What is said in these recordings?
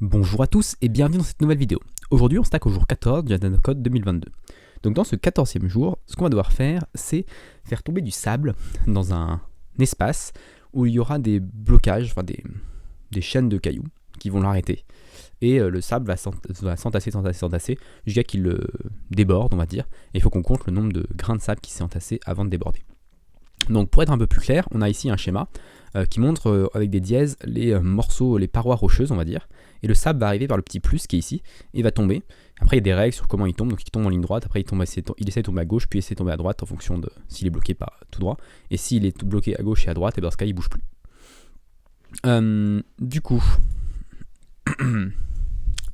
Bonjour à tous et bienvenue dans cette nouvelle vidéo. Aujourd'hui on stack au jour 14 du Code 2022. Donc dans ce 14e jour, ce qu'on va devoir faire, c'est faire tomber du sable dans un espace où il y aura des blocages, enfin des chaînes de cailloux qui vont l'arrêter. Et le sable va s'entasser jusqu'à qu'il le déborde, on va dire. Et il faut qu'on compte le nombre de grains de sable qui s'est entassé avant de déborder. Donc pour être un peu plus clair, on a ici un schéma qui montre avec des dièses les morceaux, les parois rocheuses on va dire, et le sable va arriver vers le petit plus qui est ici, et va tomber. Après il y a des règles sur comment il tombe, donc il tombe en ligne droite, après il essaie de tomber à gauche, puis il essaie de tomber à droite en fonction de s'il est bloqué par tout droit, et s'il est bloqué à gauche et à droite, et dans ce cas il bouge plus. Du coup,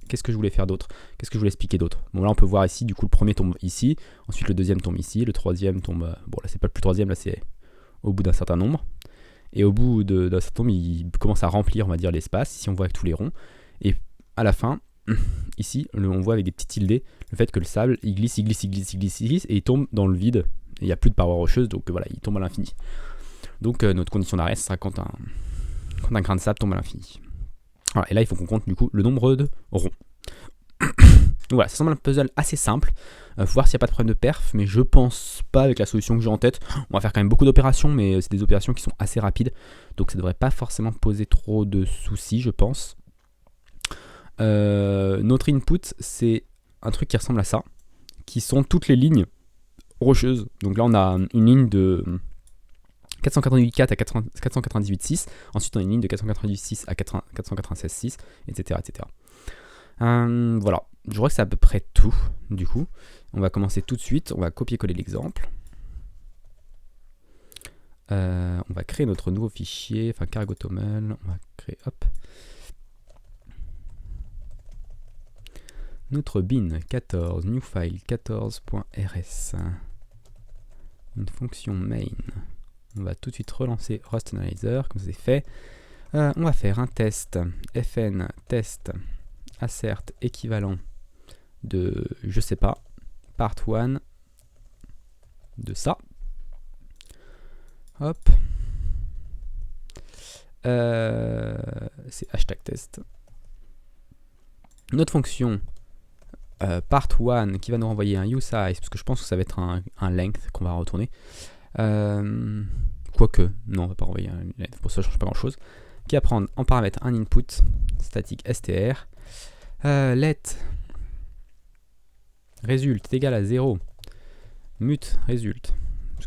qu'est-ce que je voulais faire d'autre? Qu'est-ce que je voulais expliquer d'autre? Bon là on peut voir ici, du coup le premier tombe ici, ensuite le deuxième tombe ici, le troisième tombe, bon là c'est pas le plus troisième, là c'est au bout d'un certain nombre. Et au bout d'un certain nombre, il commence à remplir, on va dire, l'espace. Ici, on voit avec tous les ronds. Et à la fin, ici, on voit avec des petits tildes le fait que le sable, il glisse, et il tombe dans le vide. Et il n'y a plus de parois rocheuses, donc voilà, il tombe à l'infini. Donc notre condition d'arrêt, ce sera quand un grain de sable tombe à l'infini. Voilà, et là, il faut qu'on compte du coup le nombre de ronds. Donc voilà, ça semble un puzzle assez simple. Faut voir s'il n'y a pas de problème de perf, mais je pense pas avec la solution que j'ai en tête. On va faire quand même beaucoup d'opérations, mais c'est des opérations qui sont assez rapides, donc ça devrait pas forcément poser trop de soucis, je pense. Notre input, c'est un truc qui ressemble à ça, qui sont toutes les lignes rocheuses. Donc là, on a une ligne de 498.4 à 498.6. Ensuite, on a une ligne de 498.6 à 496.6, etc., etc. Voilà, je crois que c'est à peu près tout. Du coup, on va commencer tout de suite. On va copier-coller l'exemple. On va créer notre nouveau fichier, enfin cargo.toml. On va créer, hop, notre bin 14 new file 14.rs, une fonction main. On va tout de suite relancer Rust Analyzer, comme c'est fait. On va faire un test fn test assert équivalent de, je sais pas, part 1 de ça. Hop. C'est hashtag test. Notre fonction part 1 qui va nous renvoyer un usize, parce que je pense que ça va être un length qu'on va retourner. Quoique, non, on va pas renvoyer un length, pour ça ça change pas grand chose. Qui va prendre en paramètre un input statique str. Let result est égal à 0. Mut result.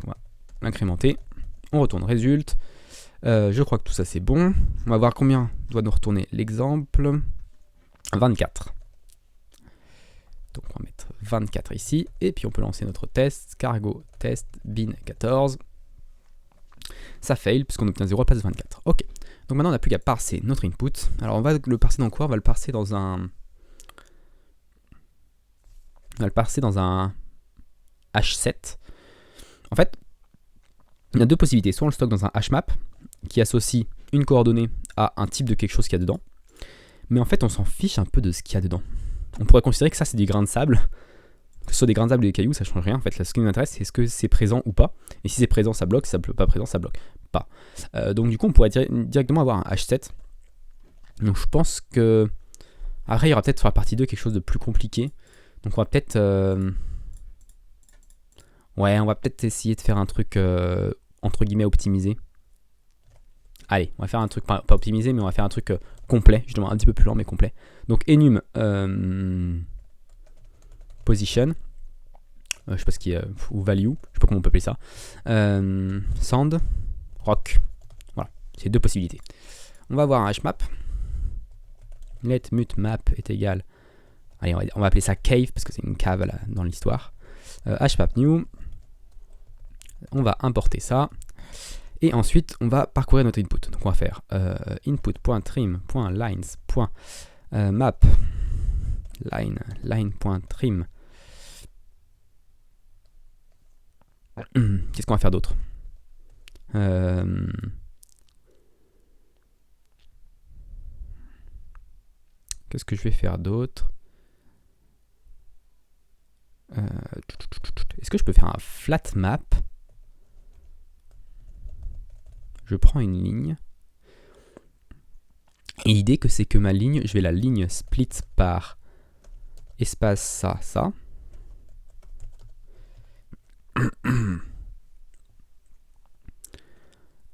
On va l'incrémenter. On retourne result. Je crois que tout ça c'est bon. On va voir combien doit nous retourner l'exemple. 24. Donc on va mettre 24 ici. Et puis on peut lancer notre test. Cargo test bin 14. Ça fail puisqu'on obtient 0 à la place de 24. Ok. Donc maintenant on n'a plus qu'à parser notre input. Alors on va le parser dans quoi? On va le parser dans un... H7. En fait, il y a deux possibilités. Soit on le stocke dans un HMAP qui associe une coordonnée à un type de quelque chose qu'il y a dedans. Mais en fait, on s'en fiche un peu de ce qu'il y a dedans. On pourrait considérer que ça, c'est des grains de sable. Que ce soit des grains de sable ou des cailloux, ça ne change rien. En fait, là, ce qui nous intéresse, c'est est-ce que c'est présent ou pas. Et si c'est présent, ça bloque. Si c'est pas présent, ça bloque pas. Donc du coup, on pourrait directement avoir un H7. Donc je pense que... Après, il y aura peut-être sur la partie 2 quelque chose de plus compliqué. Donc on va peut-être... Ouais, on va peut-être essayer de faire un truc entre guillemets optimisé. Allez, on va faire un truc pas optimisé, mais on va faire un truc complet, justement un petit peu plus lent mais complet. Donc enum position, je sais pas ce qui est, ou value, je sais pas comment on peut appeler ça. Sand, rock. Voilà, c'est deux possibilités. On va avoir un hmap. Let mut map est égal. Allez, on va appeler ça cave parce que c'est une cave là, dans l'histoire. Hmap new. On va importer ça. Et ensuite, on va parcourir notre input. Donc, on va faire input.trim.lines.map line.trim. Qu'est-ce qu'on va faire d'autre? Qu'est-ce que je vais faire d'autre? Est-ce que je peux faire un flat map? Je prends une ligne. Et l'idée que c'est que ma ligne, je vais la ligne split par espace ça.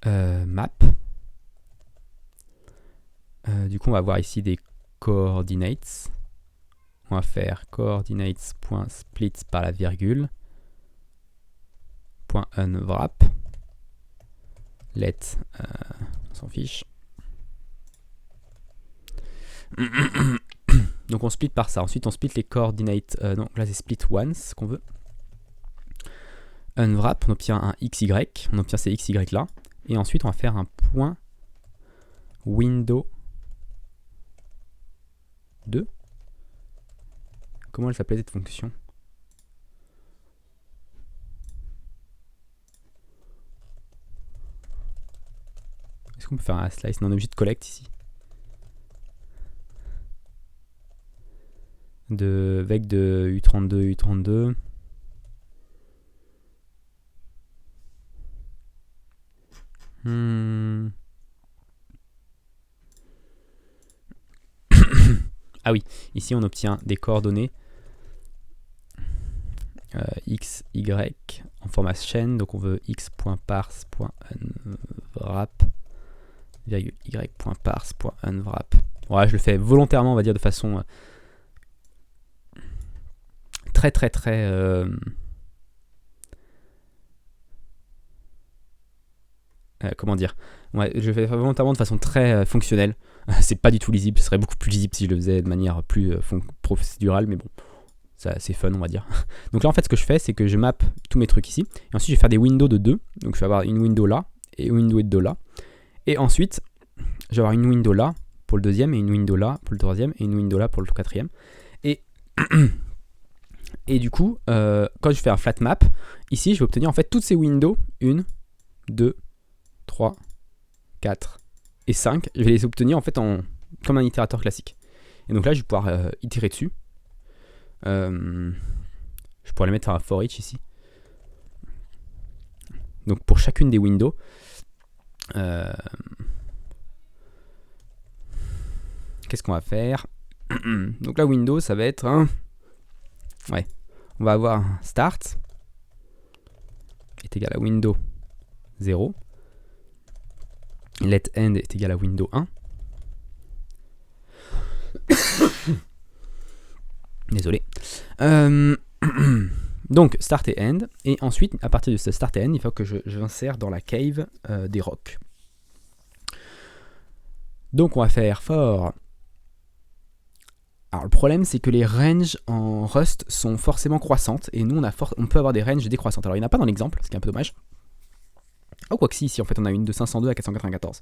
Map. Du coup, on va avoir ici des coordinates. On va faire coordinates.split par la virgule. .unwrap. Let. On s'en fiche. Donc on split par ça. Ensuite, on split les coordinates. Donc là, c'est split once qu'on veut. Unwrap, on obtient un XY. On obtient ces XY là. Et ensuite, on va faire un point window 2. Comment elle s'appelait cette fonction? Est-ce qu'on peut faire un slice? Non, on est obligé de collect ici. Avec de U32, U32. Ah oui, ici on obtient des coordonnées x, y en format chaîne, donc on veut x.parse.unwrap y.parse.unwrap. Ouais, je le fais volontairement, on va dire, de façon très comment dire, ouais, je le fais volontairement de façon très fonctionnelle. C'est pas du tout lisible, ce serait beaucoup plus lisible si je le faisais de manière plus procédurale, mais bon, c'est fun, on va dire. Donc là, en fait, ce que je fais, c'est que je map tous mes trucs ici, et ensuite je vais faire des windows de 2, donc je vais avoir une window là, et une window de là, et ensuite, je vais avoir une window là pour le deuxième, et une window là pour le troisième, et une window là pour le quatrième, et du coup, quand je fais un flat map, ici, je vais obtenir en fait toutes ces windows, 1, 2, 3, 4 et 5, je vais les obtenir en fait comme un itérateur classique. Et donc là, je vais pouvoir itérer dessus. Je pourrais les mettre à for each ici. Donc pour chacune des windows, qu'est-ce qu'on va faire? Donc la window, ça va être un... Ouais, on va avoir start est égal à window 0. Let end est égal à window 1. Désolé. Donc start et end. Et ensuite, à partir de ce start et end, il faut que j'insère dans la cave des rocks. Donc on va faire for. Alors le problème, c'est que les ranges en Rust sont forcément croissantes. Et nous, on peut avoir des ranges décroissantes. Alors il n'y en a pas dans l'exemple, ce qui est un peu dommage. Oh, quoi que si, ici en fait on a une de 502 à 494.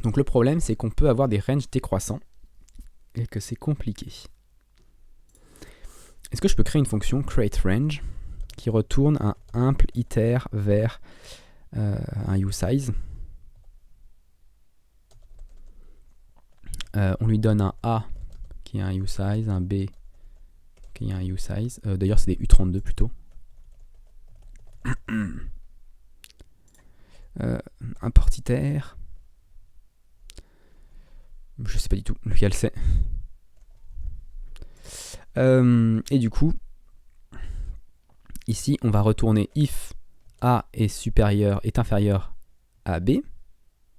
Donc le problème, c'est qu'on peut avoir des ranges décroissants et que c'est compliqué. Est-ce que je peux créer une fonction createRange qui retourne un imple iter vers un usize? On lui donne un A qui est un usize, un B qui est un usize. D'ailleurs, c'est des U32 plutôt. Un port iter. Je sais pas du tout lequel c'est. Et du coup, ici, on va retourner if A est inférieur à B,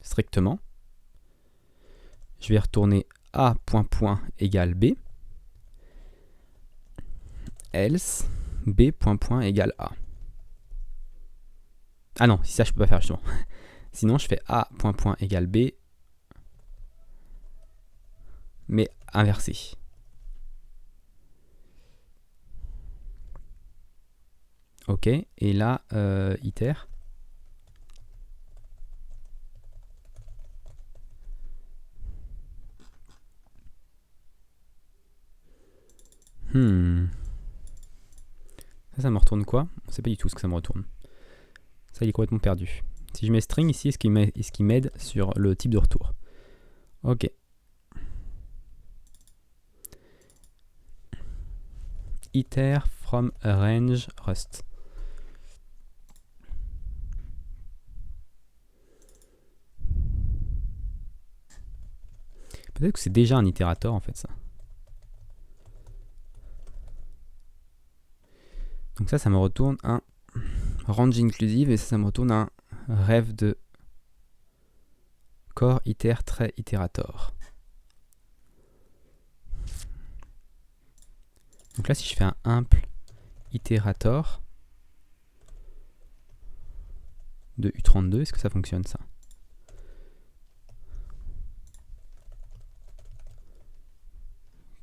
strictement. Je vais retourner A point égale B, else B point égale A. Ah non, si ça je peux pas faire justement. Sinon je fais A point égale B, mais inversé. Ok, et là, iter. Ça me retourne quoi? On sait pas du tout ce que ça me retourne. Ça, il est complètement perdu. Si je mets string ici, est-ce qu'il m'aide sur le type de retour? Ok. Iter from a range Rust. Peut-être que c'est déjà un itérator en fait ça. Donc ça me retourne un range inclusive et ça me retourne un rêve de core iter trait itérator. Donc là si je fais un imple itérator de U32, est-ce que ça fonctionne ça?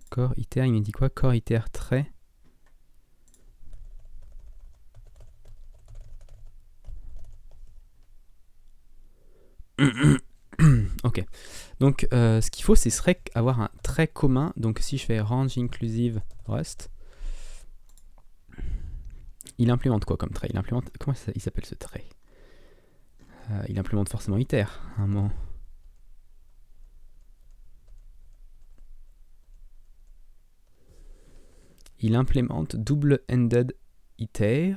Core iter, il me dit quoi? Core iter trait. Ok. Donc ce qu'il faut, ce serait avoir un trait commun. Donc si je fais range inclusive Rust, il implémente quoi comme trait? Il implémente. Comment il s'appelle ce trait? Il implémente forcément iter à un moment. Il implémente double-ended iter.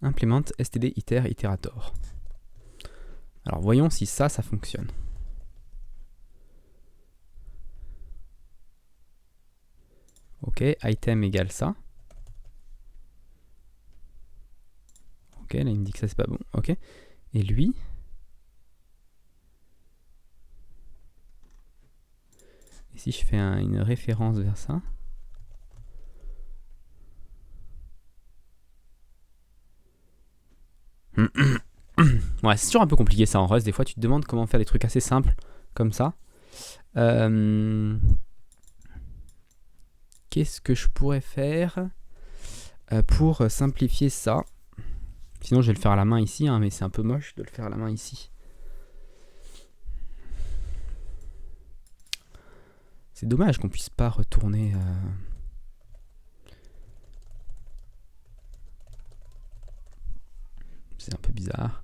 Implémente std iter itérator. Alors voyons si ça fonctionne. Ok, item égale ça. Ok, là il me dit que ça c'est pas bon. Ok. Et lui, et si je fais une référence vers ça, ouais, c'est toujours un peu compliqué ça en Rust. Des fois, tu te demandes comment faire des trucs assez simples comme ça. Qu'est-ce que je pourrais faire pour simplifier ça? Sinon, je vais le faire à la main ici, hein, mais c'est un peu moche de le faire à la main ici. C'est dommage qu'on puisse pas retourner. C'est un peu bizarre.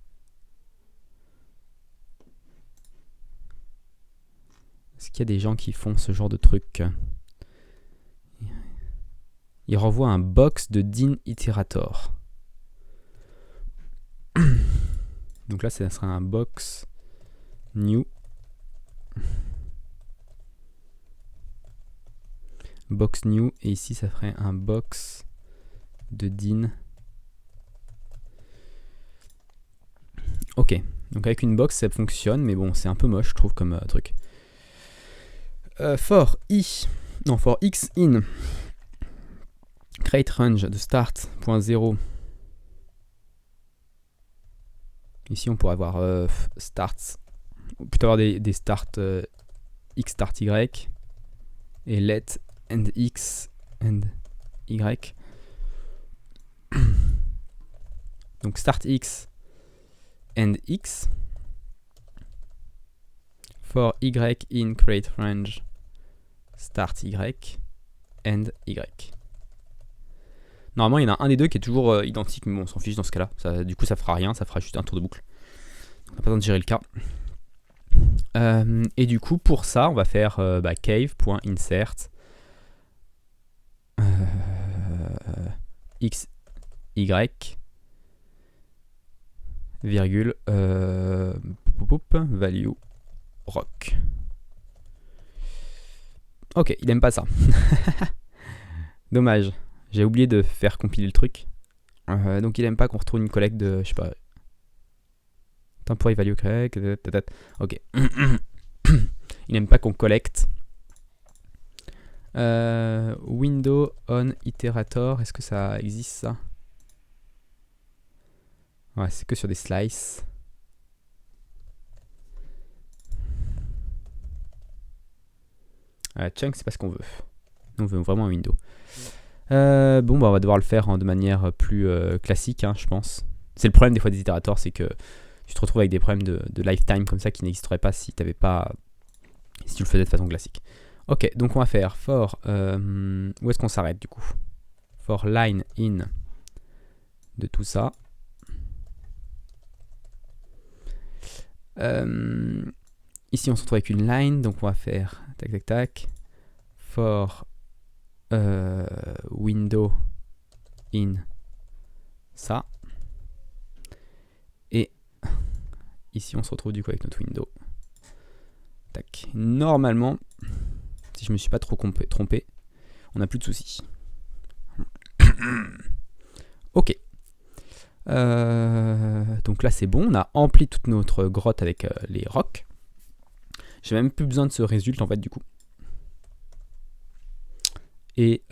Est-ce qu'il y a des gens qui font ce genre de truc? Il renvoie un box de din itérator. Donc là, ça sera un box new. Box new. Et ici, ça ferait un box de din. Ok. Donc avec une box, ça fonctionne. Mais bon, c'est un peu moche, je trouve, comme truc. For x in create range de start.0. Ici, on pourrait avoir starts. On peut avoir des start x start y et let and x and y. Donc start x and x for y in create range start y and y. Normalement, il y en a un des deux qui est toujours identique, mais bon, on s'en fiche dans ce cas-là. Du coup, ça fera rien, ça fera juste un tour de boucle. On n'a pas besoin de gérer le cas. Et du coup, pour ça, on va faire cave.insert x, y, virgule, value, rock. Ok, il aime pas ça. Dommage. J'ai oublié de faire compiler le truc. Donc il aime pas qu'on retrouve une collecte de, je sais pas, temporary value correct. Ok. Il n'aime pas qu'on collecte. Window on iterator, est-ce que ça existe ça? Ouais, c'est que sur des slices. Chunk, c'est pas ce qu'on veut. On veut vraiment un window. Bon, on va devoir le faire de manière plus classique, hein, je pense. C'est le problème des fois des itérators, c'est que tu te retrouves avec des problèmes de lifetime comme ça qui n'existeraient pas si tu le faisais de façon classique. Ok, donc on va faire for, où est-ce qu'on s'arrête du coup? For line in de tout ça. Ici on se retrouve avec une line, donc on va faire tac tac tac. For window in ça. Et ici, on se retrouve du coup avec notre window. Tac. Normalement, si je me suis pas trop trompé, on n'a plus de soucis. Ok. Donc là, c'est bon. On a empli toute notre grotte avec les rocs. J'ai même plus besoin de ce résultat en fait du coup. Et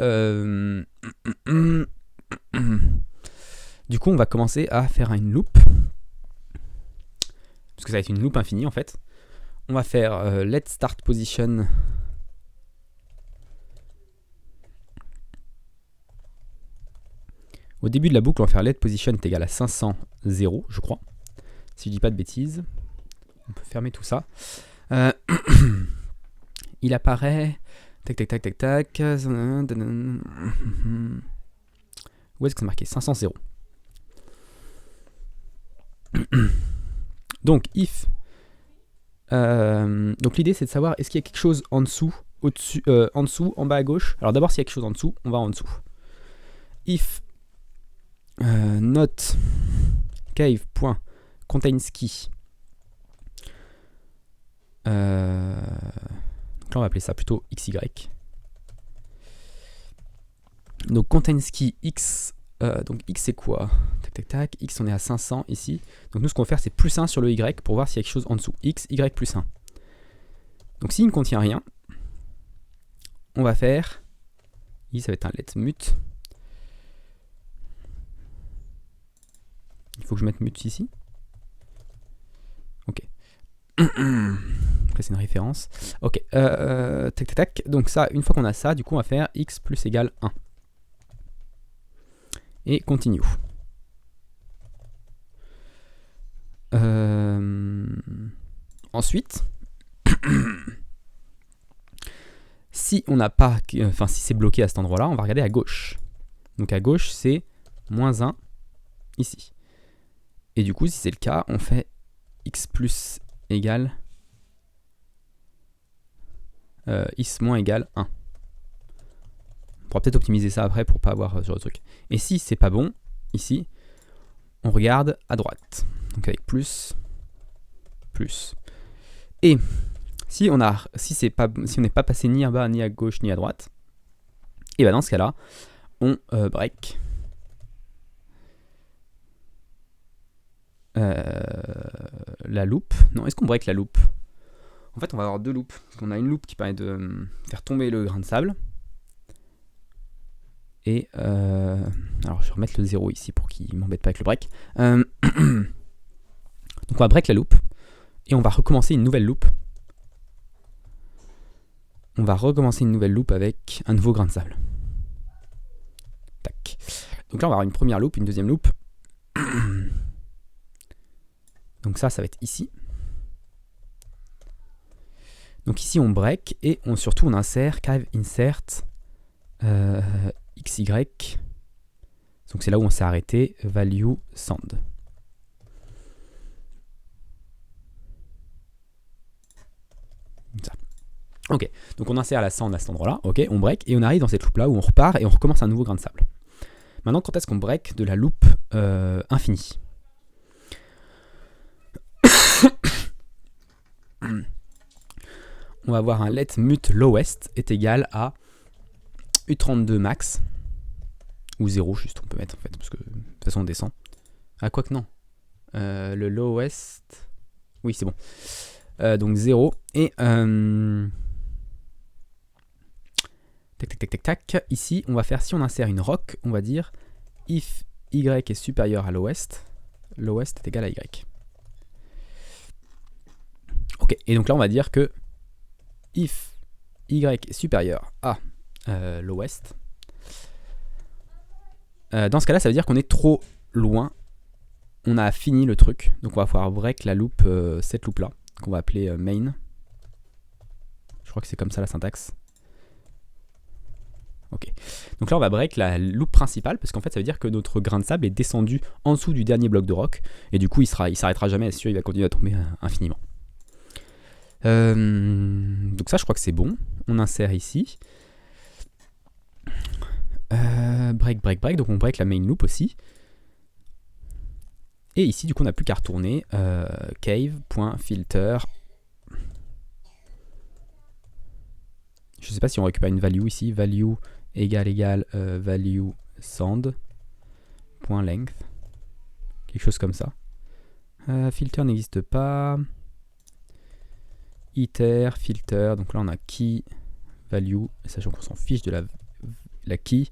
du coup, on va commencer à faire une loop. Parce que ça va être une loop infinie en fait. On va faire let start position. Au début de la boucle, on va faire let position est égal à 500, 0, je crois. Si je dis pas de bêtises. On peut fermer tout ça. Il apparaît. Tac, tac, tac, tac, tac. Où est-ce que c'est marqué 500, 0. Donc, if. Donc, l'idée, c'est de savoir est-ce qu'il y a quelque chose en dessous, au-dessus, en dessous, en bas à gauche. Alors, d'abord, s'il y a quelque chose en dessous, on va en dessous. If not cave.contains key. Donc là, on va appeler ça plutôt xy. Donc contains key x. Donc x c'est quoi? Tac tac tac. X on est à 500 ici. Donc nous ce qu'on va faire c'est plus 1 sur le y pour voir s'il y a quelque chose en dessous. X, y plus 1. Donc s'il ne contient rien, on va faire. Ça va être un let mute. Il faut que je mette mute ici. Ok. Après c'est une référence. Ok. Tac tac tac. Donc ça, une fois qu'on a ça, du coup on va faire x plus égale 1. Et continue. Ensuite, si on n'a pas, enfin si c'est bloqué à cet endroit-là, on va regarder à gauche. Donc à gauche c'est moins 1 ici. Et du coup si c'est le cas, on fait x plus égale x moins égale 1. On pourra peut-être optimiser ça après pour pas avoir ce genre de truc. Et si c'est pas bon, ici, on regarde à droite. Donc avec plus, plus. Et si on n'est pas passé ni à bas, ni à gauche, ni à droite, et bien dans ce cas-là, on break la loop. Non, est-ce qu'on break la loop? En fait, on va avoir deux loops. On a une loop qui permet de faire tomber le grain de sable. Et alors je vais remettre le 0 ici pour qu'il ne m'embête pas avec le break. Donc on va break la loop et on va recommencer une nouvelle loop. On va recommencer une nouvelle loop avec un nouveau grain de sable. Tac. Donc là on va avoir une première loop, une deuxième loop. Donc ça va être ici. Donc ici on break et surtout on insère cave insert xy. Donc c'est là où on s'est arrêté, value sand. Ça. Ok, donc on insère la sand à cet endroit-là, ok, on break et on arrive dans cette loop là où on repart et on recommence un nouveau grain de sable. Maintenant, quand est-ce qu'on break de la loop infinie? On va avoir un let mute lowest est égal à U32 max ou 0 juste on peut mettre en fait parce que de toute façon on descend. Ah quoi que non. Le lowest. Oui c'est bon. Donc 0 et tac tac tac tac tac. Ici on va faire si on insère une rock, on va dire if y est supérieur à lowest, lowest est égal à y. Ok, et donc là on va dire que if y est supérieur à lowest, dans ce cas là ça veut dire qu'on est trop loin, on a fini le truc, donc on va pouvoir break la loop, cette loop là qu'on va appeler main. Je crois que c'est comme ça la syntaxe. Ok, donc là on va break la loop principale parce qu'en fait ça veut dire que notre grain de sable est descendu en dessous du dernier bloc de roc et du coup il s'arrêtera jamais, c'est sûr, il va continuer à tomber infiniment. Donc ça je crois que c'est bon, on insère ici. Break, break, break. Donc on break la main loop aussi. Et ici, du coup, on n'a plus qu'à retourner cave.filter. Je ne sais pas si on récupère une value ici. Value égale value sand.length. Quelque chose comme ça. Filter n'existe pas. Iter, filter. Donc là, on a key, value. Sachant qu'on s'en fiche de la key.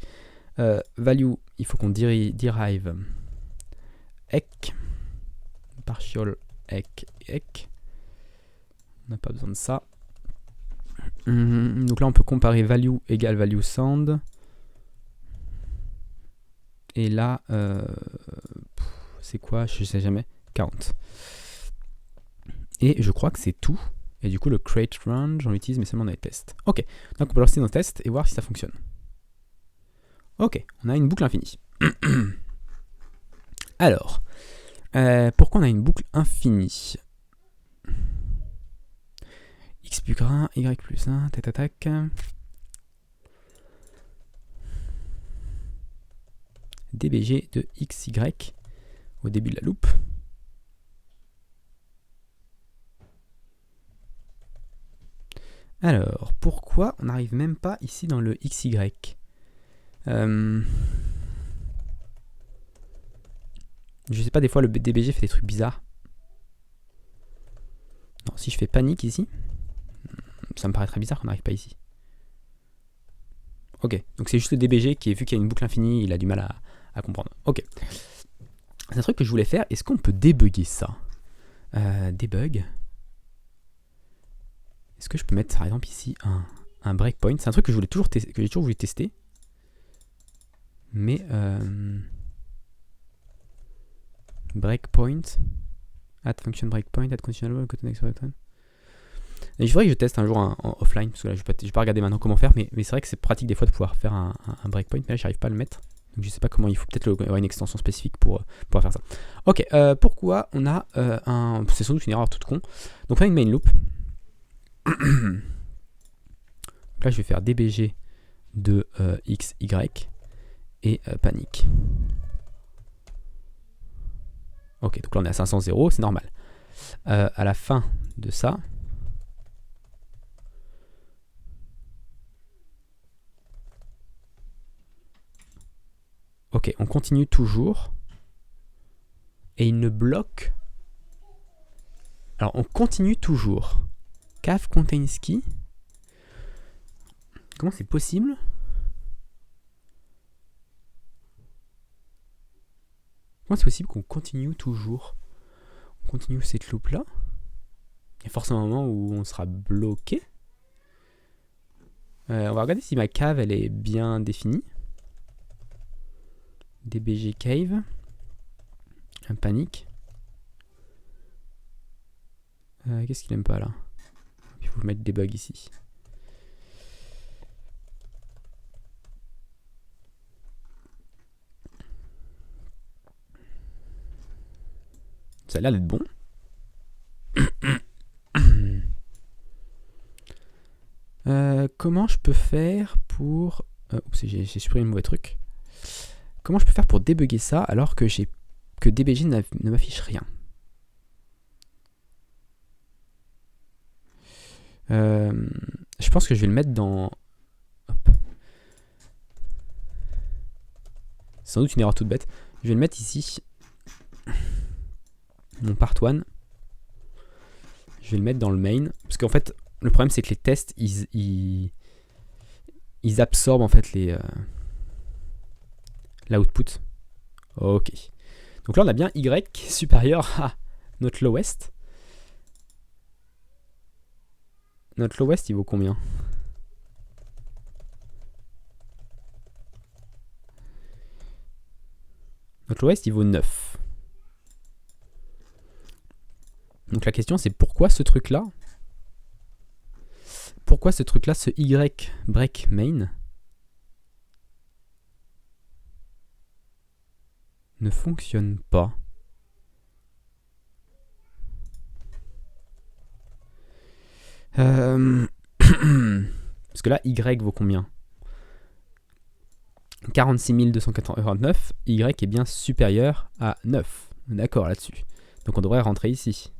Value, il faut qu'on derive ek. Partial ek. On n'a pas besoin de ça. Donc là, on peut comparer value égale value sand. Et là, c'est quoi? Je sais jamais. Count. Et je crois que c'est tout. Et du coup, le create range, on l'utilise, mais seulement dans les tests. Ok, donc on peut lancer nos tests et voir si ça fonctionne. Ok, on a une boucle infinie. Alors, pourquoi on a une boucle infinie? X plus 1, Y plus 1, tac. DBG de XY au début de la loupe. Alors, pourquoi on n'arrive même pas ici dans le XY? Je sais pas, des fois le DBG fait des trucs bizarres. Non, si je fais panique ici, ça me paraît très bizarre qu'on n'arrive pas ici. Ok, donc c'est juste le DBG qui, vu qu'il y a une boucle infinie, il a du mal à comprendre. Ok. C'est un truc que je voulais faire. Est-ce qu'on peut débugger ça? Debug. Est-ce que je peux mettre par exemple ici un breakpoint? C'est un truc que j'ai toujours voulu tester. Mais breakpoint, add function breakpoint, add conditional breakpoint. Et je voudrais que je teste un jour en offline, parce que là je vais pas regarder maintenant comment faire, mais c'est vrai que c'est pratique des fois de pouvoir faire un breakpoint, mais là j'arrive pas à le mettre. Donc je sais pas comment, il faut peut-être avoir une extension spécifique pour pouvoir faire ça. Ok, pourquoi on a c'est sans doute une erreur toute con. Donc on a une main loop. Donc là je vais faire dbg de xy et panique. Ok, donc là on est à 500, c'est normal. À la fin de ça, ok, on continue toujours. Et il ne bloque. Alors on continue toujours. Cave contains key. Comment c'est possible? Comment c'est possible qu'on continue toujours? On continue cette loop là. Il y a forcément un moment où on sera bloqué. On va regarder si ma cave elle est bien définie. DBG cave. Un panique. Qu'est-ce qu'il aime pas là? Il faut mettre des bugs ici. Ça a l'air d'être bon. Comment je peux faire pour... oups, j'ai supprimé le mauvais truc. Comment je peux faire pour débugger ça alors que DBG ne m'affiche rien? Je pense que je vais le mettre dans... Hop. C'est sans doute une erreur toute bête. Je vais le mettre ici. Mon part 1. Je vais le mettre dans le main. Parce qu'en fait, le problème c'est que les tests, ils absorbent en fait l'output. Ok. Donc là on a bien Y supérieur à notre lowest. Notre lowest il vaut combien? Notre lowest il vaut 9. Donc la question c'est pourquoi ce truc là, ce Y break main ne fonctionne pas. Parce que là Y vaut combien? 46 249, y est bien supérieur à 9. D'accord là-dessus. Donc on devrait rentrer ici.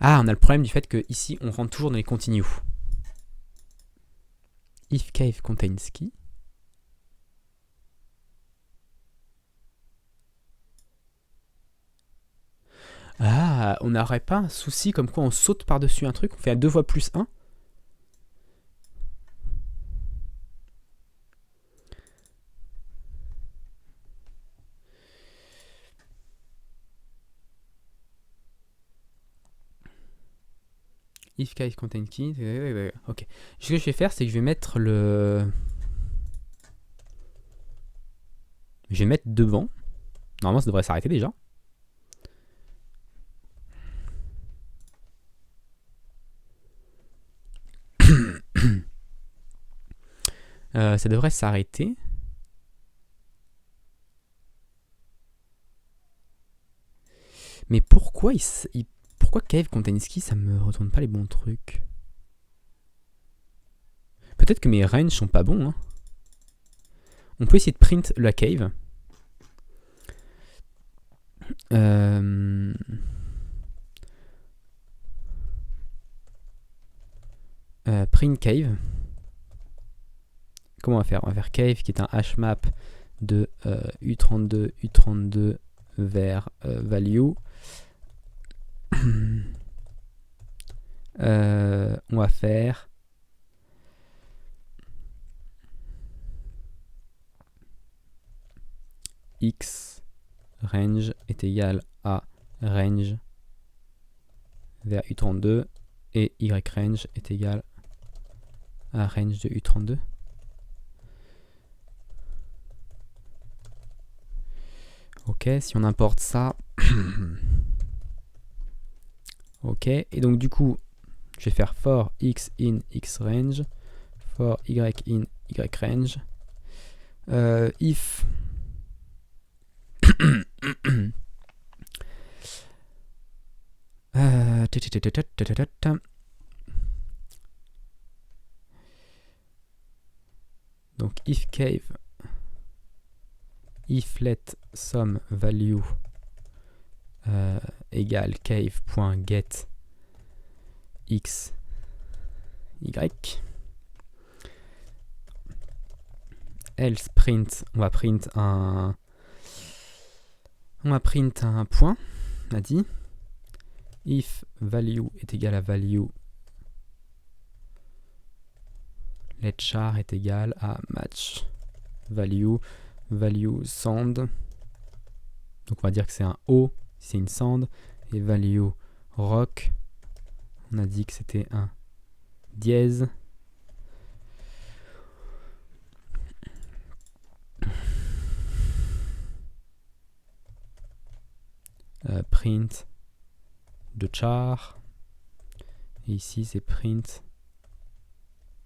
Ah, on a le problème du fait que ici on rentre toujours dans les continues. If cave contains key. Ah, on n'aurait pas un souci comme quoi on saute par-dessus un truc, on fait à 2 fois plus 1. If cave contain key. Ok. Ce que je vais faire, c'est que je vais mettre le. Je vais mettre devant. Normalement, ça devrait s'arrêter déjà. Ça devrait s'arrêter. Mais pourquoi pourquoi cave contain key, ça me retourne pas les bons trucs? Peut-être que mes ranges sont pas bons. Hein. On peut essayer de print la cave. Print cave. Comment on va faire? On va faire cave qui est un hashmap de U32 vers value. On va faire x range est égal à range vers U32 et y range est égal à range de U32. Ok, si on importe ça. Ok, et donc du coup, je vais faire for x in x range, for y in y range, if donc if cave if let some value égale cave.get x y, else print, on va print un point, on a dit, if value est égal à value, let char est égal à match value sand, donc on va dire que c'est un O, c'est une sand, et value rock, on a dit que c'était un dièse. Print de char, et ici c'est print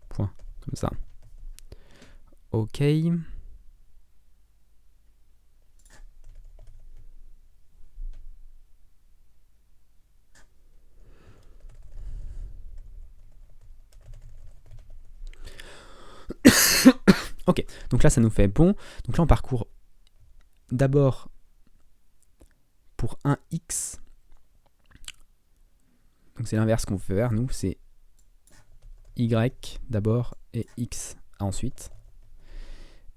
point, comme ça. Ok. Ok, donc là ça nous fait bon. Donc là on parcourt d'abord pour un x. Donc c'est l'inverse qu'on veut faire, nous, c'est y d'abord et x ensuite.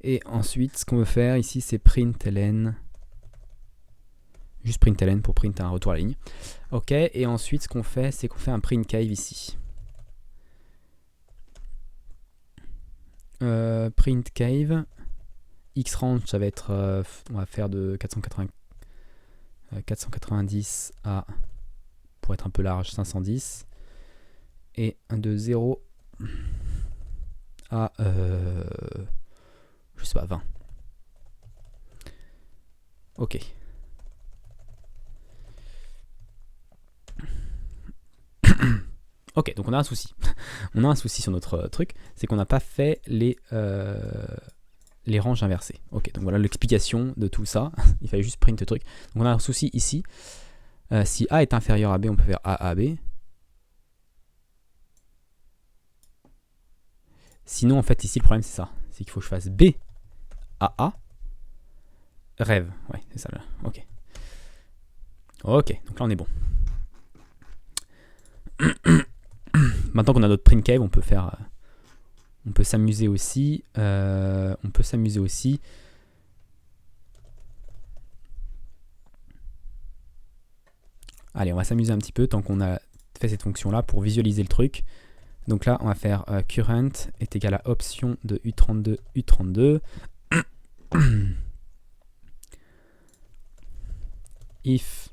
Et ensuite, ce qu'on veut faire ici, c'est println. Juste println pour print un retour à la ligne. Ok, et ensuite, ce qu'on fait, c'est qu'on fait un print cave ici. Print cave. Xrange, ça va être. On va faire de 490 à. Pour être un peu large, 510. Et de 0 à. Je sais pas, 20. Ok. Ok, donc on a un souci. On a un souci sur notre truc, c'est qu'on n'a pas fait les ranges inversées. Ok, donc voilà l'explication de tout ça. Il fallait juste print le truc. Donc on a un souci ici. Si A est inférieur à B, on peut faire A à B. Sinon, en fait, ici, le problème, c'est ça. C'est qu'il faut que je fasse B, A, rêve. Ouais, c'est ça, là. Ok. Ok, donc là, on est bon. Maintenant qu'on a notre print cave, on peut faire... on peut s'amuser aussi. Allez, on va s'amuser un petit peu tant qu'on a fait cette fonction-là pour visualiser le truc. Donc là, on va faire current est égal à option de U32, U32. If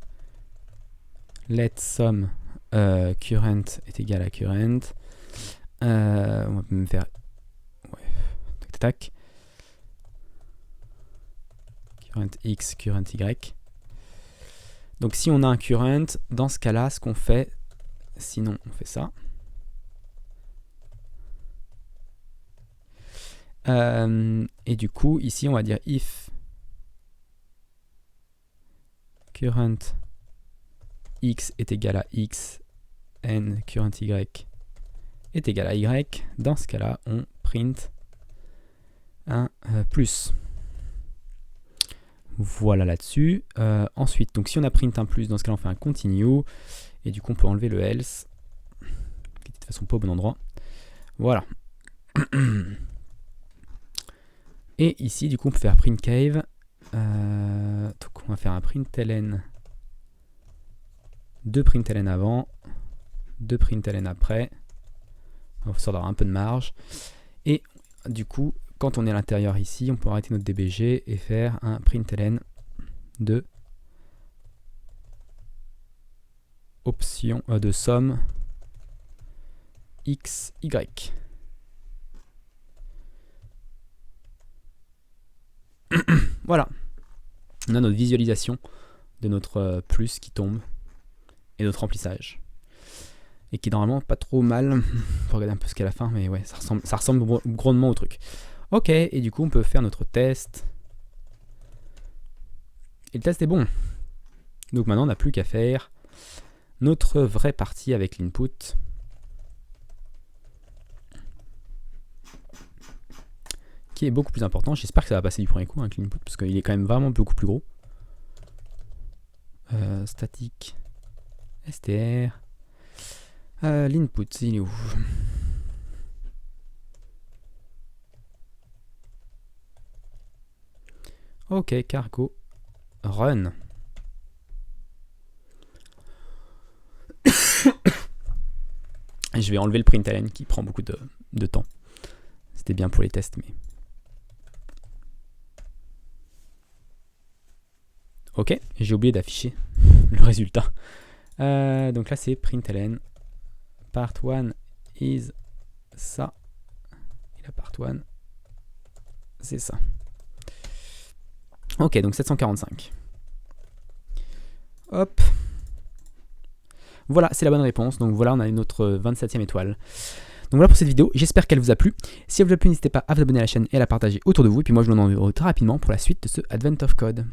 let sum current est égal à current. On va même faire... ouais, tac, tac. Current x, current y. Donc si on a un current, dans ce cas-là, ce qu'on fait, sinon on fait ça. Et du coup, ici, on va dire if current x est égal à x, n current y est égal à y. Dans ce cas-là, on print un plus. Voilà là-dessus. Ensuite, donc si on a print un plus, dans ce cas-là, on fait un continue. Et du coup, on peut enlever le else, qui est de toute façon pas au bon endroit. Voilà. Et ici, du coup, on peut faire print cave. Donc, on va faire un println. 2 println avant, 2 println après. On va avoir un peu de marge. Et du coup, quand on est à l'intérieur ici, on peut arrêter notre DBG et faire un println de option de somme x, y. Voilà. On a notre visualisation de notre plus qui tombe et notre remplissage. Et qui est normalement pas trop mal. Faut regarder un peu ce qu'il y a à la fin, mais ouais, ça ressemble grandement au truc. Ok, et du coup on peut faire notre test. Et le test est bon. Donc maintenant on n'a plus qu'à faire notre vraie partie avec l'input. Qui est beaucoup plus important. J'espère que ça va passer du premier coup avec l'input, parce qu'il est quand même vraiment beaucoup plus gros. Statique str. L'input, il est où? Ok, cargo run. Et je vais enlever le println qui prend beaucoup de temps. C'était bien pour les tests, mais... Ok, j'ai oublié d'afficher le résultat. Donc là, c'est println. Part 1 is ça. Et la part 1, c'est ça. Ok, donc 745. Hop. Voilà, c'est la bonne réponse. Donc voilà, on a notre 27e étoile. Donc voilà pour cette vidéo, j'espère qu'elle vous a plu. Si elle vous a plu, n'hésitez pas à vous abonner à la chaîne et à la partager autour de vous. Et puis moi, je vous en envoie très rapidement pour la suite de ce Advent of Code.